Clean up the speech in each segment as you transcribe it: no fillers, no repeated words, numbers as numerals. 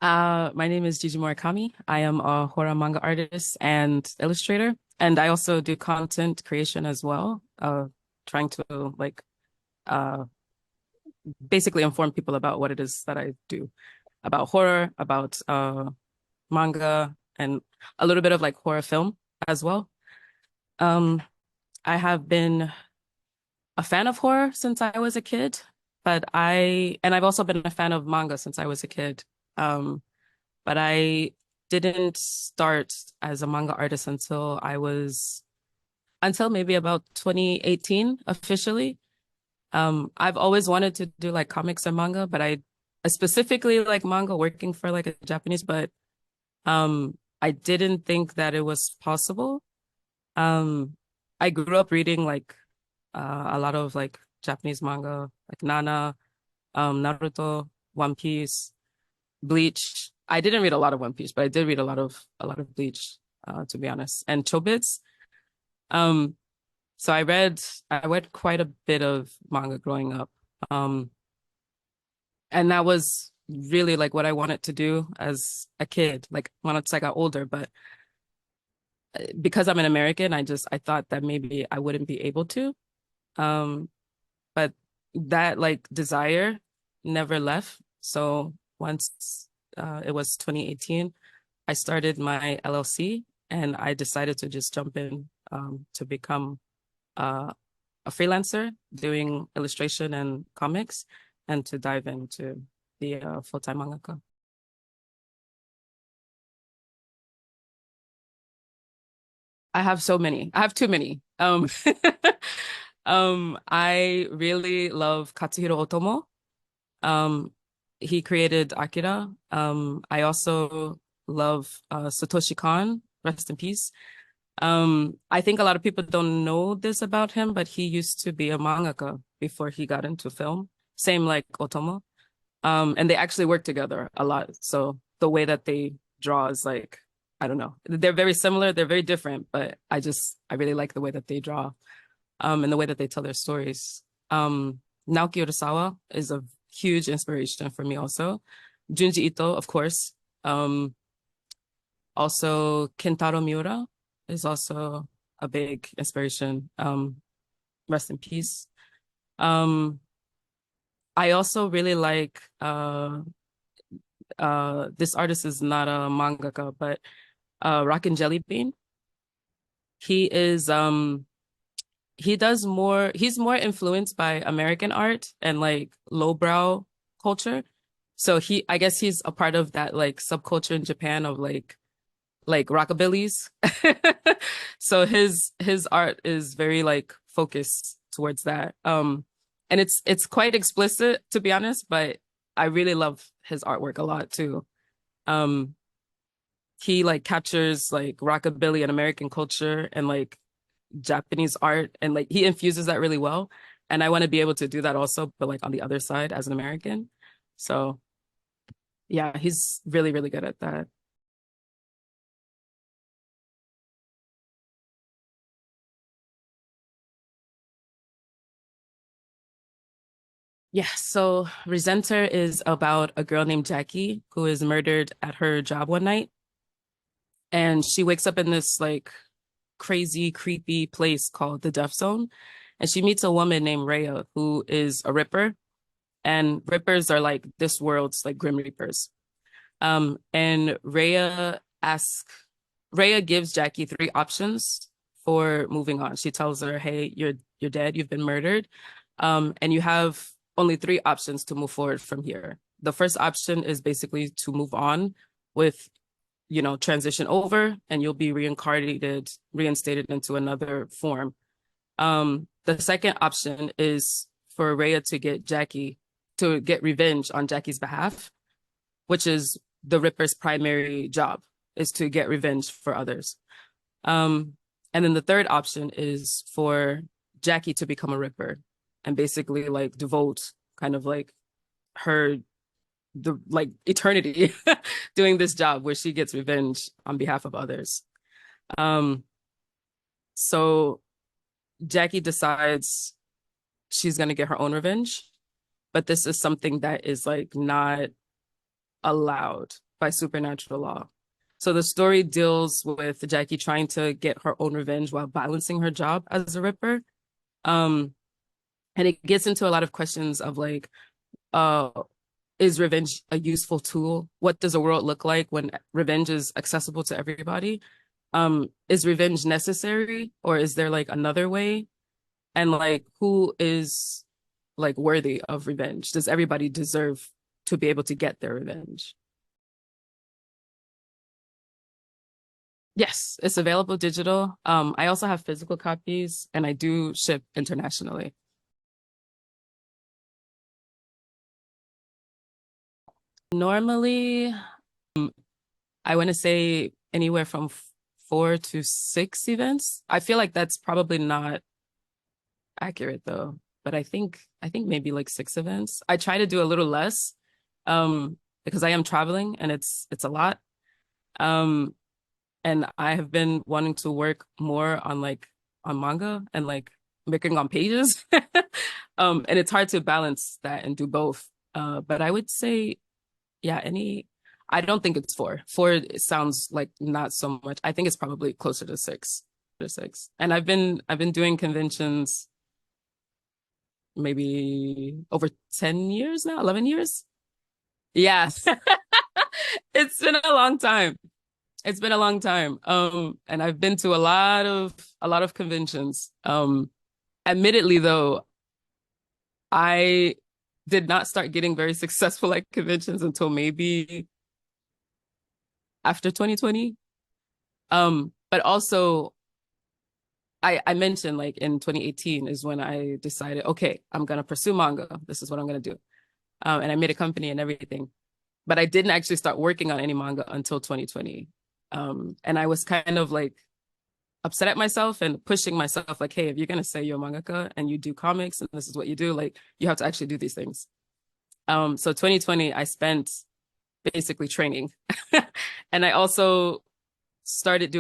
My name is Gigi Murakami. I am a horror manga artist and illustrator, and I also do content creation as well, trying to uh, basically inform people about what it is that I do, about horror, about manga, and a little bit of like horror film as well. Um, I have been a fan of horror since I was a kid, and I've also been a fan of manga since I was a kid. Um, but I didn't start as a manga artist until maybe about 2018 officially. I've always wanted to do like comics and manga, but I specifically like manga working for like a Japanese, but I didn't think that it was possible. I grew up reading like a lot of like Japanese manga, like Nana, Naruto, One Piece, Bleach. I didn't read a lot of One Piece, but I did read a lot of Bleach, to be honest, and Chobits. Um, so I read quite a bit of manga growing up. Um, and that was really like what I wanted to do as a kid, like once I got older. But because I'm an American, I thought that maybe I wouldn't be able to. Um, but that like desire never left. So once it was 2018, I started my LLC and I decided to just jump in to become a freelancer doing illustration and comics and to dive into the full-time mangaka. I have so many. I have too many. I really love Katsuhiro Otomo. Um, he created Akira. I also love Satoshi Kon, rest in peace. I think a lot of people don't know this about him, but he used to be a mangaka before he got into film. Same like Otomo. And they actually work together a lot. So the way that they draw is like, I don't know. They're very similar, they're very different, but I really like the way that they draw, and the way that they tell their stories. Naoki Urasawa is a huge inspiration for me also. Junji Ito, of course. Also Kentaro Miura is also a big inspiration. Rest in peace. I also really like this artist is not a mangaka, but Rockin' Jelly Bean. He is he's more influenced by American art and like lowbrow culture. So I guess he's a part of that like subculture in Japan of like rockabillys. So his art is very like focused towards that. And it's quite explicit to be honest, but I really love his artwork a lot too. Um, he like captures like rockabilly and American culture and like Japanese art and like he infuses that really well. And I want to be able to do that also, but like on the other side as an American. So yeah, he's really, really good at that. Yeah, so Resenter is about a girl named Jackie who is murdered at her job one night. And she wakes up in this like crazy, creepy place called the Death Zone. And she meets a woman named Rhea who is a Ripper. And Rippers are like this world's like Grim Reapers. And Rhea gives Jackie three options for moving on. She tells her, "Hey, you're dead. You've been murdered, and you have only three options to move forward from here. The first option is basically to move on with, transition over, and you'll be reinstated into another form. The second option is for Rhea to get revenge on Jackie's behalf, which is the Ripper's primary job, is to get revenge for others. And then the third option is for Jackie to become a Ripper and basically like devote kind of like her the like eternity doing this job where she gets revenge on behalf of others. Um, so Jackie decides she's gonna get her own revenge, but this is something that is like not allowed by supernatural law. So the story deals with Jackie trying to get her own revenge while balancing her job as a Ripper. Um, and it gets into a lot of questions of like, uh, is revenge a useful tool? What does a world look like when revenge is accessible to everybody? Is revenge necessary, or is there like another way? And like, who is like worthy of revenge? Does everybody deserve to be able to get their revenge? Yes, it's available digital. I also have physical copies and I do ship internationally. Normally, I want to say anywhere from 4 to 6 events. I feel like that's probably not accurate though, but I think maybe like 6 events. I try to do a little less, because I am traveling and it's a lot. Um, and I have been wanting to work more on like on manga and like making on pages. And it's hard to balance that and do both. But I would say, yeah, I don't think it's four. Four it sounds like not so much. I think it's probably closer to six. And I've been doing conventions maybe over 10 years now, 11 years. Yeah. It's been a long time. It's been a long time. And I've been to a lot of conventions. Admittedly though, I did not start getting very successful at conventions until maybe after 2020. But also I mentioned like in 2018 is when I decided, okay, I'm gonna pursue manga. This is what I'm gonna do. And I made a company and everything. But I didn't actually start working on any manga until 2020. And I was kind of like upset at myself and pushing myself like, hey, if you're gonna say you're a mangaka and you do comics and this is what you do, like you have to actually do these things. So 2020, I spent basically training. And I also started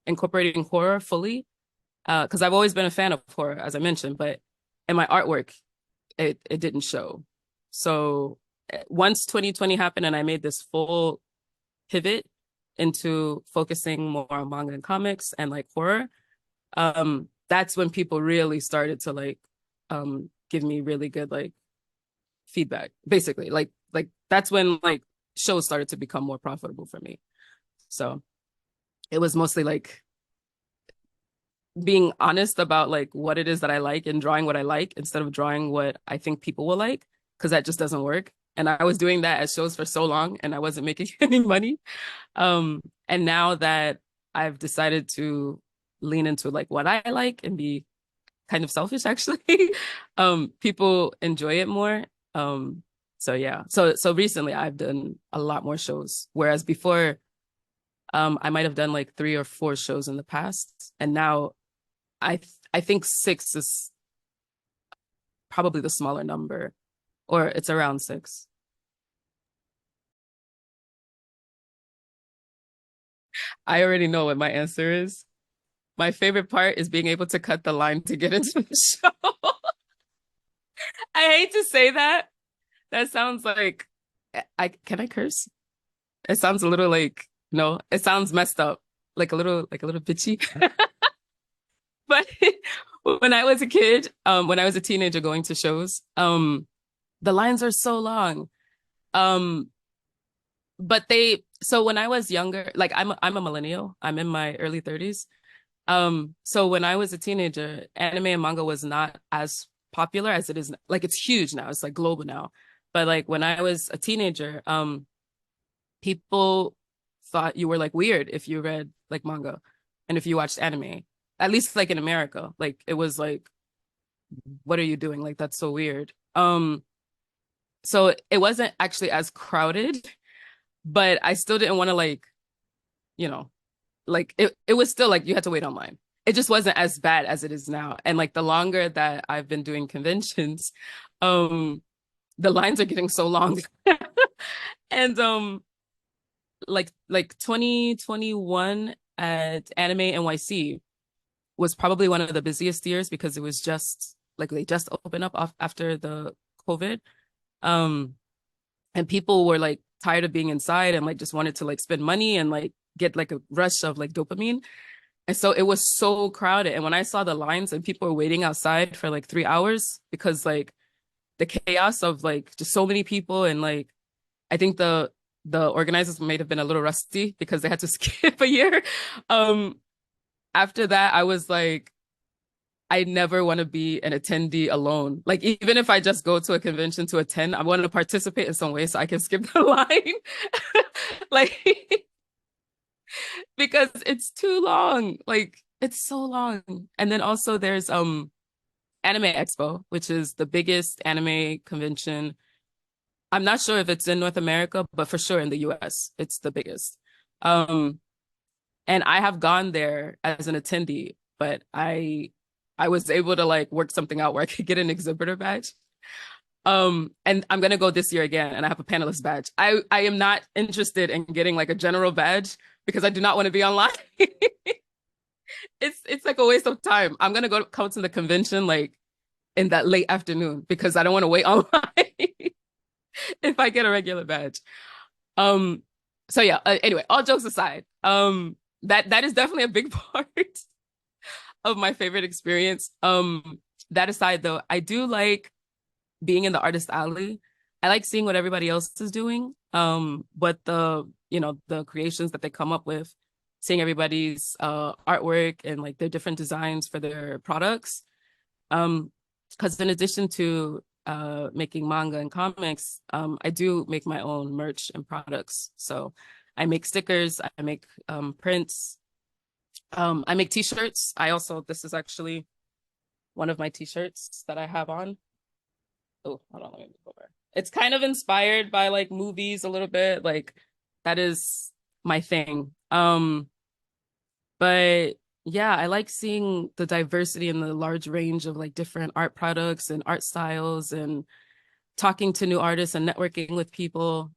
incorporating horror fully, because I've always been a fan of horror, as I mentioned, but in my artwork, it didn't show. So once 2020 happened and I made this full pivot into focusing more on manga and comics and like horror, that's when people really started to like give me really good like feedback. Basically, like that's when like shows started to become more profitable for me. So it was mostly like being honest about like what it is that I like and drawing what I like instead of drawing what I think people will like, because that just doesn't work. And I was doing that at shows for so long and I wasn't making any money. And now that I've decided to lean into like what I like and be kind of selfish actually, people enjoy it more. So yeah. So recently I've done a lot more shows, whereas before I might have done like 3 or 4 shows in the past, and now I think 6 is probably the smaller number, or it's around 6. I already know what my answer is. My favorite part is being able to cut the line to get into the show. I hate to say that. That sounds like I can I curse? It sounds a little like no, it sounds messed up. Like a little bitchy. But when I was a kid, when I was a teenager going to shows, the lines are so long. Um, but so when I was younger, like I'm a millennial. I'm in my early 30s. So when I was a teenager, anime and manga was not as popular as it is. Like it's huge now. It's like global now. But like when I was a teenager, people thought you were like weird if you read like manga and if you watched anime. At least like in America, like it was like, what are you doing? Like that's so weird. So it wasn't actually as crowded, but I still didn't want to like, you know, like it was still like you had to wait online. It just wasn't as bad as it is now. And like the longer that I've been doing conventions, um, the lines are getting so long. And like 2021 at Anime NYC was probably one of the busiest years because it was just like they just opened up after the COVID. Um, and people were like tired of being inside and like just wanted to like spend money and like get like a rush of like dopamine. And so it was so crowded. And when I saw the lines and people were waiting outside for like 3 hours because like the chaos of like just so many people and like I think the organizers may have been a little rusty because they had to skip a year. Um, After that, I was like, I never want to be an attendee alone. Like even if I just go to a convention to attend, I want to participate in some way so I can skip the line. Like because it's too long. Like it's so long. And then also there's Anime Expo, which is the biggest anime convention. I'm not sure if it's in North America, but for sure in the US, it's the biggest. Um, and I have gone there as an attendee, but I was able to like work something out where I could get an exhibitor badge. And I'm gonna go this year again, and I have a panelist badge. I am not interested in getting like a general badge because I do not want to be online. It's like a waste of time. I'm gonna come to the convention like in that late afternoon because I don't want to wait online if I get a regular badge. Um, so yeah. Anyway, all jokes aside, that is definitely a big part of my favorite experience. That aside, though, I do like being in the artist alley. I like seeing what everybody else is doing. But the creations that they come up with, seeing everybody's artwork and like their different designs for their products. Because in addition to making manga and comics, I do make my own merch and products. So I make stickers, I make prints, I make t-shirts. This is actually one of my t-shirts that I have on. Oh, hold on, let me move over. It's kind of inspired by like movies a little bit. Like that is my thing. But yeah, I like seeing the diversity and the large range of like different art products and art styles and talking to new artists and networking with people.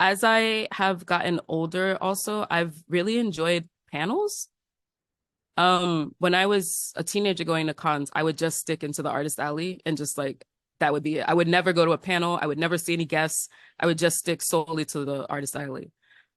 As I have gotten older, also, I've really enjoyed panels. When I was a teenager going to cons, I would just stick into the artist alley and just like that would be it. I would never go to a panel. I would never see any guests. I would just stick solely to the artist alley.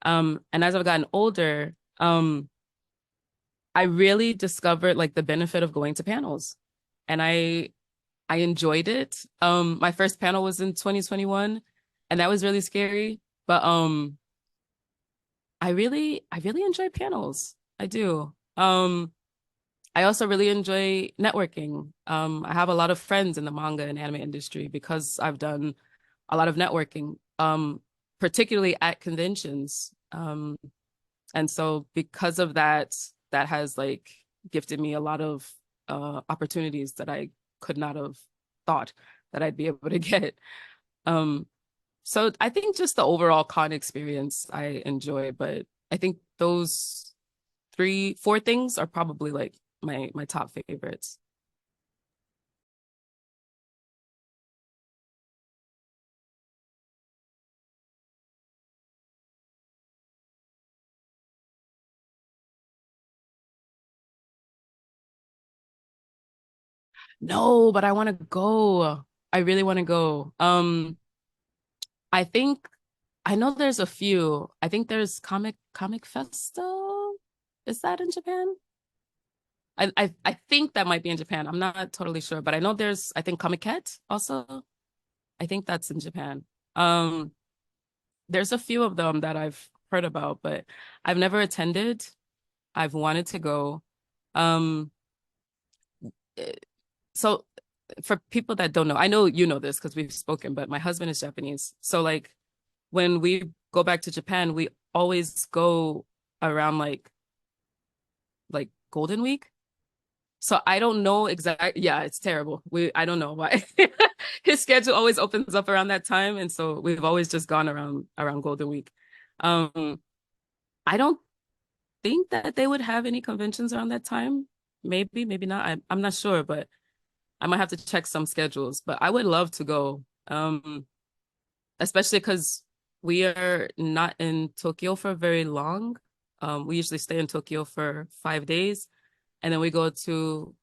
And as I've gotten older, I really discovered like the benefit of going to panels. And I enjoyed it. My first panel was in 2021, and that was really scary. But I really enjoy panels. I do. I also really enjoy networking. I have a lot of friends in the manga and anime industry because I've done a lot of networking, particularly at conventions. And so because of that, that has like gifted me a lot of opportunities that I could not have thought that I'd be able to get. So I think just the overall con experience I enjoy, but I think those 4 things are probably like my top favorites. No, but I want to go. I really want to go. I think I know there's a few. I think there's Comic Festa. Is that in Japan? I think that might be in Japan. I'm not totally sure, but I know there's I think Comic Cat also. I think that's in Japan. Um, there's a few of them that I've heard about, but I've never attended. I've wanted to go. Um, eh, so for people that don't know, I know you know this because we've spoken, but my husband is Japanese. So like when we go back to Japan, we always go around like Golden Week. So I don't know exactly. Yeah, it's terrible. I don't know why. His schedule always opens up around that time, and so we've always just gone around Golden Week. Um, I don't think that they would have any conventions around that time. Maybe, maybe not. I'm not sure, but I might have to check some schedules. But I would love to go. Especially because we are not in Tokyo for very long. We usually stay in Tokyo for 5 days, and then we go to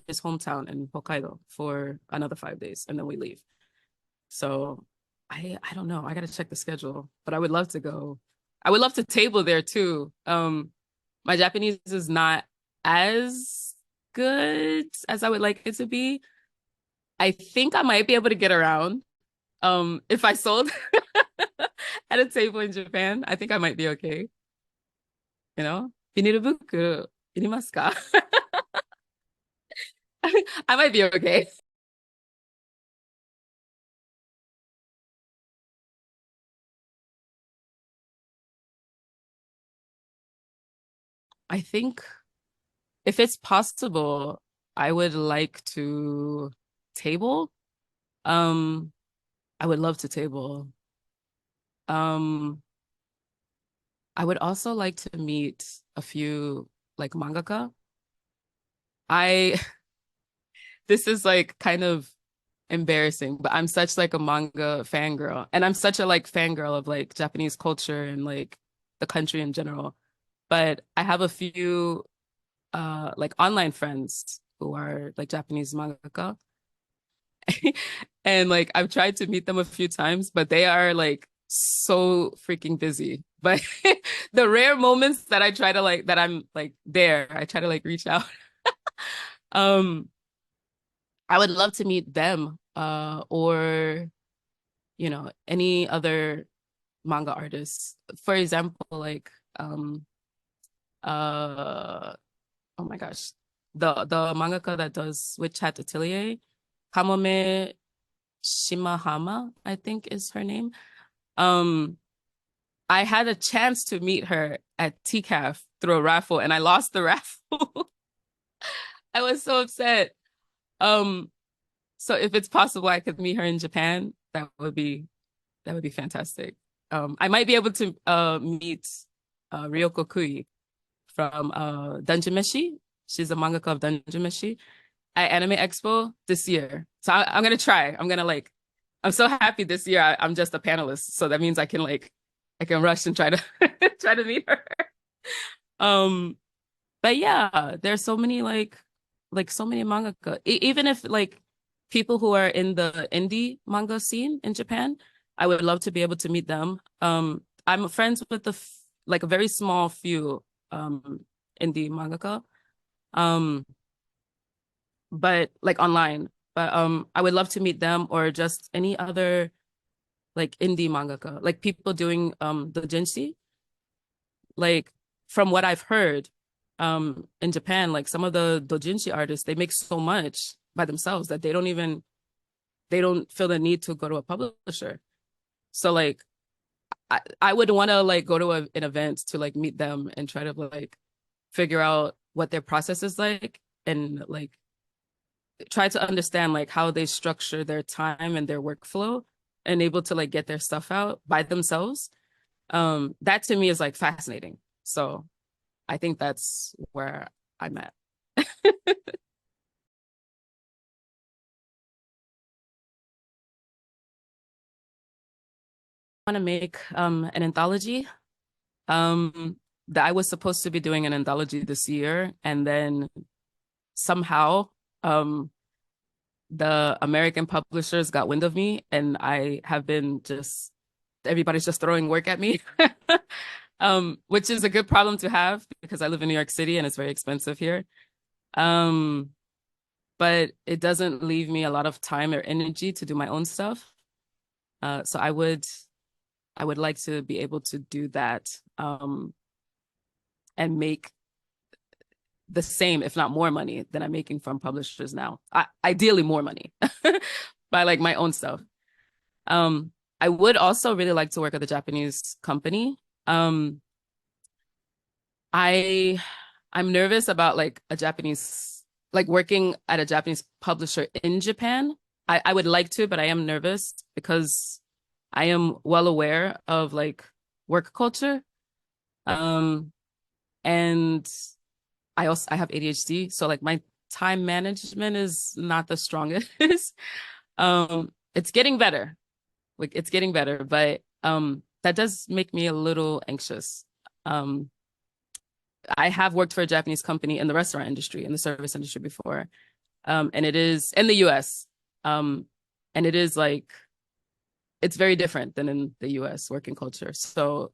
his hometown in Hokkaido for another 5 days, and then we leave. So I don't know. I gotta check the schedule, but I would love to go. I would love to table there too. My Japanese is not as good as I would like it to be. I think I might be able to get around. If I sold at a table in Japan, I think I might be okay. You know? ビニールブックいりますか? I might be okay. I think if it's possible, I would like to table. Um, I would love to table. Um, I would also like to meet a few like mangaka. I this is like kind of embarrassing, but I'm such like a manga fangirl, and I'm such a like fangirl of like Japanese culture and like the country in general. But I have a few like online friends who are like Japanese mangaka. And like I've tried to meet them a few times, but they are like so freaking busy. But the rare moments that I try to like that I'm like there, I try to like reach out. Um, I would love to meet them, or you know, any other manga artists. For example, like uh oh my gosh, the mangaka that does Witch Hat Atelier, Kamome Shimahama, I think is her name. Um, I had a chance to meet her at TCAF through a raffle, and I lost the raffle. I was so upset. Um, so if it's possible, I could meet her in Japan. That would be fantastic. I might be able to meet Ryoko Kui from Dungeon Meshi. She's a mangaka of Dungeon Meshi at Anime Expo this year. So I'm gonna try. I'm so happy this year. I'm just a panelist, so that means I can rush and try to try to meet her. Um, but yeah, there's so many like so many mangaka. Even if like people who are in the indie manga scene in Japan, I would love to be able to meet them. I'm friends with like a very small few indie mangaka. Um, but like online. But I would love to meet them or just any other like indie mangaka, like people doing the jinshi. Like from what I've heard, in Japan, like some of the doujinshi artists, they make so much by themselves that they don't feel the need to go to a publisher. So like I would want to like go to an event to like meet them and try to like figure out what their process is like and like try to understand like how they structure their time and their workflow and able to like get their stuff out by themselves. That to me is like fascinating. So I think that's where I'm at. I want to make an anthology. That I was supposed to be doing an anthology this year, and then somehow the American publishers got wind of me, and I have been just everybody's just throwing work at me. Which is a good problem to have because I live in New York City and it's very expensive here. Um, but it doesn't leave me a lot of time or energy to do my own stuff. So I would like to be able to do that, and make the same, if not more money than I'm making from publishers now. Ideally more money by like my own stuff. I would also really like to work at a Japanese company. I I'm nervous about like a Japanese like working at a Japanese publisher in Japan. I would like to, but I am nervous because I am well aware of like work culture. Um, and I have ADHD, so like my time management is not the strongest. It's getting better. Like it's getting better, but that does make me a little anxious. Um, I have worked for a Japanese company in the restaurant industry, in the service industry before. And it is in the US. And it is like it's very different than in the US working culture. So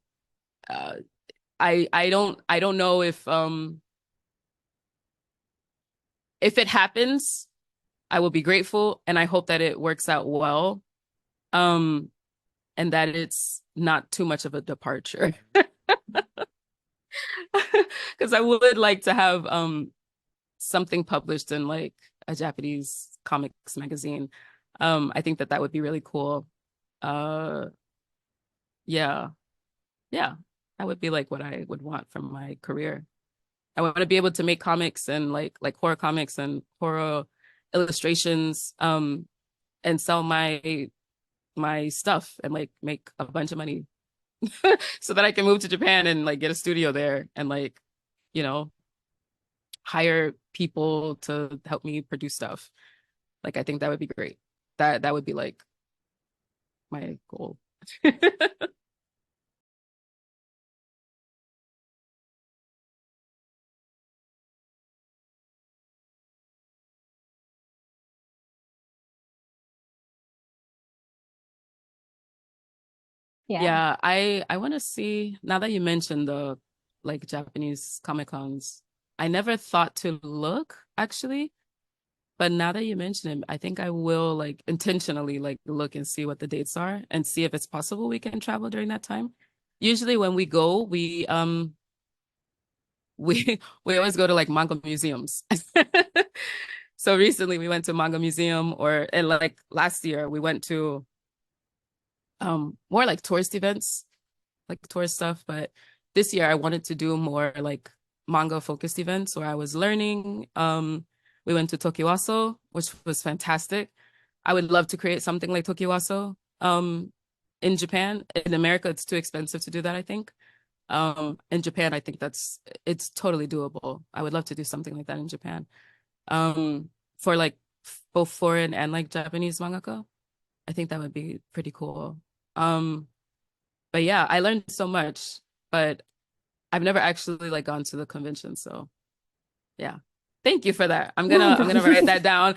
I don't know if it happens, I will be grateful, and I hope that it works out well. And that it's not too much of a departure. Because I would like to have something published in like a Japanese comics magazine. I think that would be really cool. Yeah, yeah, that would be like what I would want from my career. I want to be able to make comics and like horror comics and horror illustrations, and sell my stuff and like make a bunch of money so that I can move to Japan and like get a studio there and like, you know, hire people to help me produce stuff. Like I think that would be great. That would be like my goal. Yeah. Yeah, I want to see, now that you mentioned the like Japanese Comic Cons, I never thought to look actually, but now that you mention it, I think I will like intentionally like look and see what the dates are and see if it's possible we can travel during that time. Usually when we go, we always go to like manga museums. So recently we went to manga museum, and like last year we went to more like tourist events, like tourist stuff. But this year I wanted to do more like manga focused events where I was learning. We went to Tokiwaso, which was fantastic. I would love to create something like Tokiwaso in Japan. In America, it's too expensive to do that, I think. In Japan, I think it's totally doable. I would love to do something like that in Japan. For like both foreign and like Japanese mangaka. I think that would be pretty cool. But yeah, I learned so much, but I've never actually like gone to the convention. So yeah. Thank you for that. I'm gonna write that down.